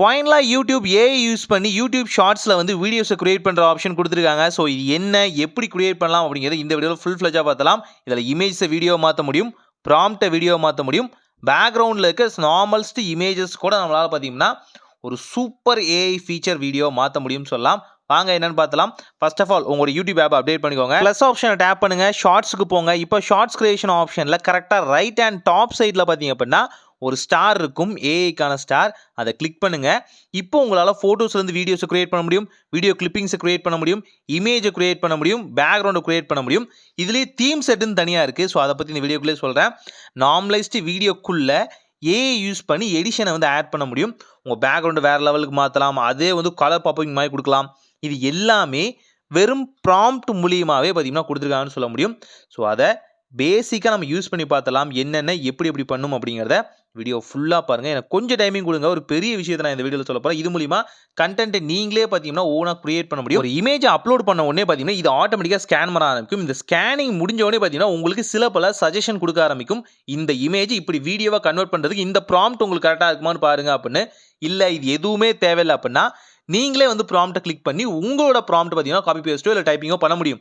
பாயிண்ட்லாம் YouTube AI use பண்ணி YouTube ஷார்ட்ஸில் வந்து வீடியோஸை கிரியேட் பண்ணுற ஆப்ஷன் கொடுத்துருக்காங்க. ஸோ இது என்ன, எப்படி கிரியேட் பண்ணலாம் அப்படிங்கிறது இந்த வீடியோவில் ஃபுல் ஃப்ளெஜாக பார்த்தலாம். இதில் இமேஜஸை வீடியோ மாற்ற முடியும், ப்ராம்ப்டை வீடியோ மாற்ற முடியும், பேக்ரவுண்டில் இருக்க நார்மல்ஸ்ட் இமேஜஸ் கூட நம்மளால் பார்த்தீங்கன்னா ஒரு சூப்பர் ஏஐ ஃபீச்சர் வீடியோ மாற்ற முடியும்னு சொல்லலாம். வாங்க என்னன்னு பார்த்தலாம். ஃபர்ஸ்ட் ஆஃப் ஆல் உங்களோட யூடியூப் ஆப் அப்டேட் பண்ணிக்கோங்க. ப்ளஸ் ஆப்ஷனை டேப் பண்ணுங்க, ஷார்ட்ஸுக்கு போங்க. இப்போ ஷார்ட்ஸ் கிரியேஷன் ஆப்ஷனில் கரெக்டாக ரைட் ஹேண்ட் டாப் சைடில் பார்த்தீங்க அப்படின்னா ஒரு ஸ்டார் இருக்கும், ஏஐக்கான ஸ்டார். அதை கிளிக் பண்ணுங்க. இப்போ உங்களால் ஃபோட்டோஸ்லேருந்து வீடியோஸை கிரியேட் பண்ண முடியும், வீடியோ கிளிப்பிங்ஸை கிரியேட் பண்ண முடியும், இமேஜை கிரியேட் பண்ண முடியும், பேக்ரவுண்டை கிரியேட் பண்ண முடியும். இதுலேயே தீம் செட்டுன்னு தனியாக இருக்குது. ஸோ அதை பற்றி இந்த வீடியோக்குள்ளே சொல்கிறேன். நார்மலைஸ்டு வீடியோக்குள்ளே ஏஐ யூஸ் பண்ணி எடிஷனை வந்து ஆட் பண்ண முடியும். உங்கள் பேக்ரவுண்டு வேறு லெவலுக்கு மாற்றலாம், அதே வந்து கலர் பாப்பிங் மாதிரி கொடுக்கலாம். இது எல்லாமே வெறும் ப்ராம்ப்ட் மூலியமாகவே பார்த்தீங்கன்னா கொடுத்துருக்காங்கன்னு சொல்ல முடியும். ஸோ அதை பேசிக்காக நம்ம யூஸ் பண்ணி பார்த்தலாம், என்னென்ன எப்படி எப்படி பண்ணும் அப்படிங்கிறத. வீடியோ ஃபுல்லாக பாருங்கள். எனக்கு கொஞ்சம் டைமிங் கொடுங்க. ஒரு பெரிய விஷயத்தை நான் இந்த வீடியோவில் சொல்ல போகிறேன். இது மூலிமா கண்டென்ட்டை நீங்களே பார்த்தீங்கன்னா ஓனாக கிரியேட் பண்ண முடியும். ஒரு இமேஜை அப்லோட் பண்ண உடனே பார்த்தீங்கன்னா இது ஆட்டோமேட்டிக்காக ஸ்கேன் பண்ண ஆரம்பிக்கும். இந்த ஸ்கேனிங் முடிஞ்ச உடனே பார்த்தீங்கன்னா உங்களுக்கு சில பல சஜஷன் கொடுக்க ஆரம்பிக்கும். இந்த இமேஜ் இப்படி வீடியோவாக கன்வெர்ட் பண்ணுறதுக்கு இந்த ப்ராம்ப்ட் உங்களுக்கு கரெக்டாக இருக்குமான்னு பாருங்க அப்படின்னு. இல்லை இது எதுவுமே தேவையில்லை அப்படின்னா நீங்களே வந்து ப்ராம்ப்டை கிளிக் பண்ணி உங்களோட ப்ராம்ப்ட் பார்த்தீங்கன்னா காப்பி பேஸ்ட்டோ இல்லை டைப்பிங்கோ பண்ண முடியும்.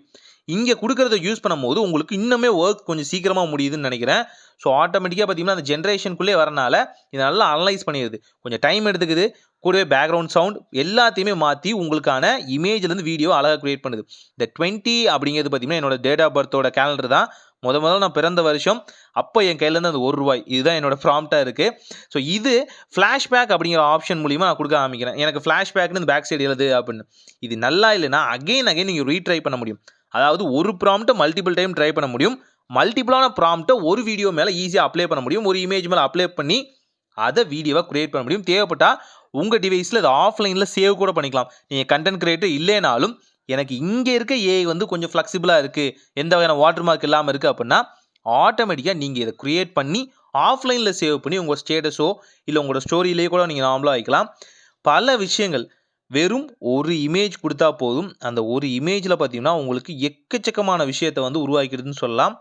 இங்கே கொடுக்குறத யூஸ் பண்ணும்போது உங்களுக்கு இன்னுமே ஒர்க் கொஞ்சம் சீக்கிரமாக முடியுதுன்னு நினைக்கிறேன். ஸோ ஆட்டோமேட்டிக்காக பார்த்தீங்கன்னா அந்த ஜென்ரேஷனுக்குள்ளே வரனால இதை நல்லா அனலைஸ் பண்ணிடுது. கொஞ்சம் டைம் எடுத்துக்குது. கூடவே பேக்ரவுண்ட் சவுண்ட் எல்லாத்தையுமே மாற்றி உங்களுக்கான இமேஜ்லேருந்து வீடியோ அழகாக கிரியேட் பண்ணுது. இந்த 20 அப்படிங்கிறது பார்த்தீங்கன்னா என்னோட டேட் ஆஃப் பர்த்தோட கேலண்டர் தான். முதல்ல நான் பிறந்த வருஷம், அப்போ என் கையிலேருந்து அந்த ₹1 இதுதான் என்னோட ப்ராம்ப்டாக இருக்குது. ஸோ இது ஃப்ளாஷ்பேக் அப்படிங்கிற ஆப்ஷன் மூலிமா நான் கொடுக்க ஆரம்பிக்கிறேன். எனக்கு ஃப்ளாஷ்பேக்னு இந்த பேக் சைடு எழுது அப்படின்னு. இது நல்லா இல்லைன்னா அகைன் நீங்கள் ரீட்ரை பண்ண முடியும். அதாவது ஒரு ப்ராம்ப்ட்டை மல்டிபிள் டைம் ட்ரை பண்ண முடியும். மல்டிபிளான ப்ராம்ப்ட்டை ஒரு வீடியோ மேலே ஈஸியாக அப்ளை பண்ண முடியும். ஒரு இமேஜ் மேலே அப்ளை பண்ணி அதை வீடியோவாக கிரியேட் பண்ண முடியும். தேவைப்பட்டால் உங்கள் டிவைஸில் அதை ஆஃப்லைனில் சேவ் கூட பண்ணிக்கலாம். நீங்கள் கண்டென்ட் கிரியேட்டர் இல்லைனாலும் எனக்கு இங்கே இருக்க ஏஐ வந்து கொஞ்சம் ஃப்ளெக்சிபிளாக இருக்குது, எந்த வகையான வாட்டர் மார்க் இல்லாமல் இருக்குது அப்படின்னா ஆட்டோமேட்டிக்காக நீங்கள் இதை கிரியேட் பண்ணி ஆஃப்லைனில் சேவ் பண்ணி உங்கள் ஸ்டேட்டஸோ இல்லை உங்களோட ஸ்டோரியிலேயே கூட நீங்கள் நார்மலாக வைக்கலாம். பல விஷயங்கள் வெறும் ஒரு இமேஜ் கொடுத்தா போதும். அந்த ஒரு இமேஜில் பார்த்தீங்கன்னா உங்களுக்கு எக்கச்சக்கமான விஷயத்தை வந்து உருவாக்கிடுதுன்னு சொல்லலாம்.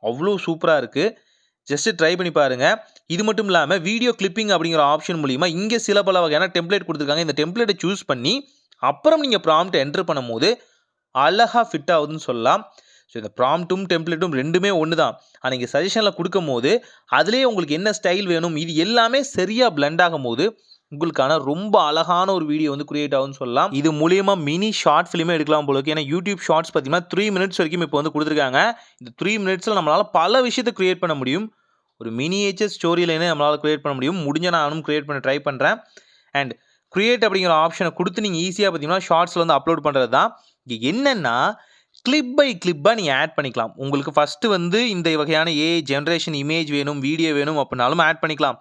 அவ்வளோ சூப்பராக இருக்குது. ஜஸ்ட்டு ட்ரை பண்ணி பாருங்கள். இது மட்டும் இல்லாமல் வீடியோ கிளிப்பிங் அப்படிங்கிற ஆப்ஷன் மூலிமா இங்கே சில பல வகையான டெம்ப்ளேட் கொடுத்துருக்காங்க. இந்த டெம்ப்ளேட்டை சூஸ் பண்ணி அப்புறம் நீங்கள் ப்ராம்ப்ட் என்ட்ரு பண்ணும்போது அழகாக ஃபிட் ஆகுதுன்னு சொல்லலாம். ஸோ இந்த ப்ராம்ப்ட்டும் டெம்ப்ளேட்டும் ரெண்டுமே ஒன்று தான். ஆனால் நீங்கள் சஜஷனில் கொடுக்கும் போது அதுலேயே உங்களுக்கு என்ன ஸ்டைல் வேணும் இது எல்லாமே சரியாக பிளெண்ட் ஆகும் போது உங்களுக்கான ரொம்ப அழகான ஒரு வீடியோ வந்து கிரியேட் ஆகும்னு சொல்லலாம். இது மூலியமா மினி ஷார்ட் ஃபிலிமே எடுக்கலாம் போல இருக்கு. ஏன்னா யூடியூப் ஷார்ட்ஸ் பார்த்தீங்கன்னா 3 மினிட்ஸ் வரைக்கும் இப்போ வந்து கொடுத்துருக்காங்க. இந்த 3 மினிட்ஸில் நம்மளால் பல விஷயத்தை கிரியேட் பண்ண முடியும். ஒரு மினியேச்சர் ஸ்டோரி லைனே நம்மளால் கிரியேட் பண்ண முடியும். முடிஞ்ச நானும் கிரியேட் பண்ண ட்ரை பண்ணுறேன். அண்ட் கிரியேட் அப்படிங்கிற ஆப்ஷனை கொடுத்து நீங்கள் ஈஸியாக பார்த்தீங்கன்னா ஷார்ட்ஸில் வந்து அப்லோட் பண்ணுறது தான். இங்கே என்னென்னா கிளிப் பை கிளிப்பாக நீங்கள் ஆட் பண்ணிக்கலாம். உங்களுக்கு ஃபஸ்ட்டு வந்து இந்த வகையான ஏஐ ஜென்ரேஷன் இமேஜ் வேணும், வீடியோ வேணும் அப்படின்னாலும் ஆட் பண்ணிக்கலாம்.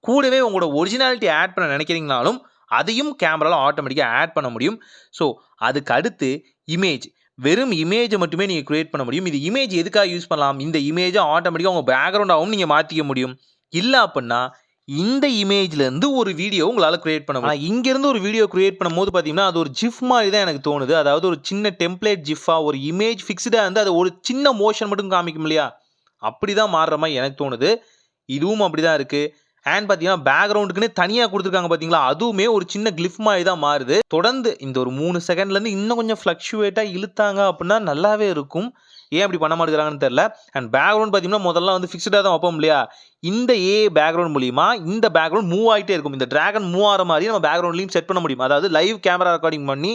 கூடவே உங்களோட ஒரிஜினாலிட்டி ஆட் பண்ண நினைக்கிறீங்கனாலும் அதையும் கேமராவில் ஆட்டோமேட்டிக்காக ஆட் பண்ண முடியும். ஸோ அதுக்கு அடுத்து இமேஜ், வெறும் இமேஜை மட்டுமே நீங்கள் கிரியேட் பண்ண முடியும். இது இமேஜ் எதுக்காக யூஸ் பண்ணலாம், இந்த இமேஜை ஆட்டோமேட்டிக்காக உங்கள் பேக்ரவுண்டாகவும் நீங்கள் மாற்றிக்க முடியும். இல்லை அப்படின்னா இந்த இமேஜ்லேருந்து ஒரு வீடியோ உங்களால் கிரியேட் பண்ண முடியும். இங்கேருந்து ஒரு வீடியோ கிரியேட் பண்ணும்போது பார்த்தீங்கன்னா அது ஒரு ஜிஃப் மாதிரி தான் எனக்கு தோணுது. அதாவது ஒரு சின்ன டெம்ப்ளேட் ஜிஃபாக ஒரு இமேஜ் ஃபிக்ஸ்டாக இருந்து அது ஒரு சின்ன மோஷன் மட்டும் காமிக்கும் இல்லையா, அப்படி தான் மாறுற மாதிரி எனக்கு தோணுது. இதுவும் அப்படி தான் இருக்குது. அண்ட் பார்த்தீங்கன்னா பேக்ரவுண்டுக்குன்னு தனியாக கொடுத்துருக்காங்க பார்த்தீங்களா, அதுவுமே ஒரு சின்ன கிளிஃப் மாதிரி தான் மாறுது. தொடர்ந்து இந்த ஒரு 3 செகண்ட்லேருந்து இன்னும் கொஞ்சம் ஃப்ளக்ஷுவேட்டாக இழுத்தாங்க அப்படின்னா நல்லாவே இருக்கும். ஏன் அப்படி பண்ண மாட்டேங்கிறாங்கன்னு தெரில. அண்ட் பேக்ரவுண்ட் பார்த்தீங்கன்னா முதல்ல வந்து ஃபிக்ஸ்டாக தான் வைப்போம் இல்லையா, இந்த பேக்ரவுண்ட் மூலிமா இந்த பேக்ரவுண்ட் மூவ் ஆகிட்டே இருக்கும். இந்த டிராகன் மூவ் ஆகிற மாதிரி நம்ம பேக்ரவுண்ட்லையும் செட் பண்ண முடியும். அதாவது லைவ் கேமரா ரெக்கார்டிங் பண்ணி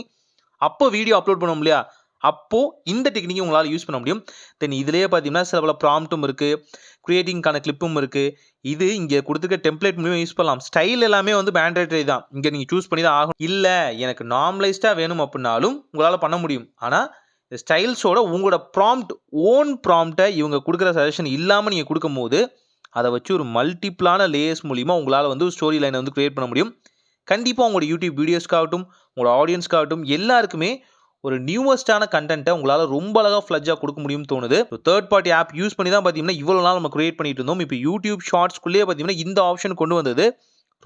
அப்போ வீடியோ அப்லோட் பண்ணோம் இல்லையா, அப்போது இந்த டெக்னிக்கை உங்களால் யூஸ் பண்ண முடியும். தென் இதிலேயே பார்த்தீங்கன்னா சில பல ப்ராம்ப்ட்டும் இருக்குது, கிரியேட்டிங்கான கிளிப்பும் இருக்குது. இது இங்கே கொடுத்துருக்க டெம்ப்ளேட் மூலியமாக யூஸ் பண்ணலாம். ஸ்டைல் எல்லாமே வந்து மேண்டேட்டரி தான், இங்கே நீங்கள் சூஸ் பண்ணி தான் ஆகும். இல்லை எனக்கு நார்மலைஸ்டாக வேணும் அப்படின்னாலும் உங்களால் பண்ண முடியும். ஆனால் ஸ்டைல்ஸோட உங்களோட ப்ராம்ப்ட் ஓன் ப்ராம்ப்டை இவங்க கொடுக்குற சஜஷன் இல்லாமல் நீங்கள் கொடுக்கும்போது அதை வச்சு ஒரு மல்டிப்ளான லேயர்ஸ் மூலிமா உங்களால் வந்து ஸ்டோரி லைனை வந்து கிரியேட் பண்ண முடியும். கண்டிப்பாக உங்களோட யூடியூப் வீடியோஸ்க்காகட்டும் உங்களோட ஆடியன்ஸ்க்காகட்டும் எல்லாருக்குமே ஒரு நியூவஸ்டான கண்டென்ட்டை உங்களால் ரொம்ப அழகாக ஃப்ளஜ்ஜாக கொடுக்க முடியும்னு தோணுது. தேர்ட் பார்ட்டி ஆப் யூஸ் பண்ணி தான் பார்த்தீங்கன்னா இவ்வளோ நாள் நம்ம கிரியேட் பண்ணிட்டு இருந்தோம். இப்போ யூடியூப் ஷார்ட்ஸ்குள்ளேயே பார்த்தீங்கன்னா இந்த ஆப்ஷன் கொண்டு வந்தது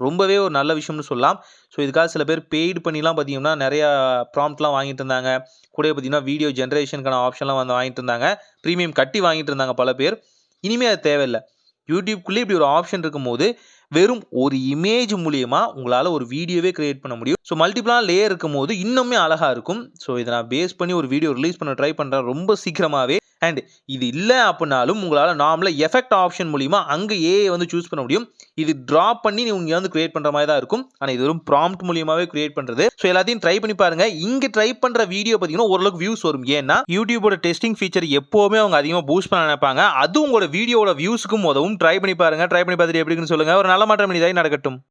ரொம்பவே ஒரு நல்ல விஷயம்னு சொல்லலாம். ஸோ இதுக்காக சில பேர் பெய்டு பண்ணிலாம் பார்த்தீங்கன்னா நிறையா ப்ராம்ப்ட்லாம் வாங்கிட்டு இருந்தாங்க. கூட பார்த்தீங்கன்னா வீடியோ ஜென்ரேஷனுக்கான ஆப்ஷன்லாம் வந்து வாங்கிட்டு இருந்தாங்க. ப்ரீமியம் கட்டி வாங்கிட்டு இருந்தாங்க பல பேர். இனிமேல் அது தேவையில்லை. யூடியூப்குள்ளே இப்படி ஒரு ஆப்ஷன் இருக்கும்போது வெறும் ஒரு இமேஜ் மூலியமா உங்களால ஒரு வீடியோவே கிரியேட் பண்ண முடியும். ஸோ மல்டிபிளா லேயர் இருக்கும்போது இன்னுமே அழகா இருக்கும். ஸோ இதை நான் பேஸ் பண்ணி ஒரு வீடியோ ரிலீஸ் பண்ண ட்ரை பண்றேன் ரொம்ப சீக்கிரமாவே. அண்ட் இது இல்லை அப்படின்னாலும் உங்களால நார்மலா எஃபெக்ட் ஆப்ஷன் மூலியமா அங்க ஏஐ வந்து சூஸ் பண்ண முடியும். இது டிராப் பண்ணி நீங்க வந்து கிரியேட் பண்ற மாதிரி தான் இருக்கும். ஆனா இது வெறும் ப்ராம்ப்ட் மூலியமாவே கிரியேட் பண்றது. ஸோ எல்லாத்தையும் ட்ரை பண்ணி பாருங்க. இங்க ட்ரை பண்ற வீடியோ பாத்தீங்கன்னா ஓரளவுக்கு வியூஸ் வரும். ஏன்னா யூடியூபோட டெஸ்டிங் ஃபீச்சர் எப்பவுமே அவங்க அதிகமா பூஸ்ட் பண்ண நினைப்பாங்க. அது உங்களோட வீடியோட வியூஸ்க்கும் உதவும். ட்ரை பண்ணி பாருங்க. ட்ரை பண்ணி பார்த்துட்டு எப்படின்னு சொல்லுங்க. ஒரு நல்ல மாற்றம் இனிதாய் நடக்கட்டும்.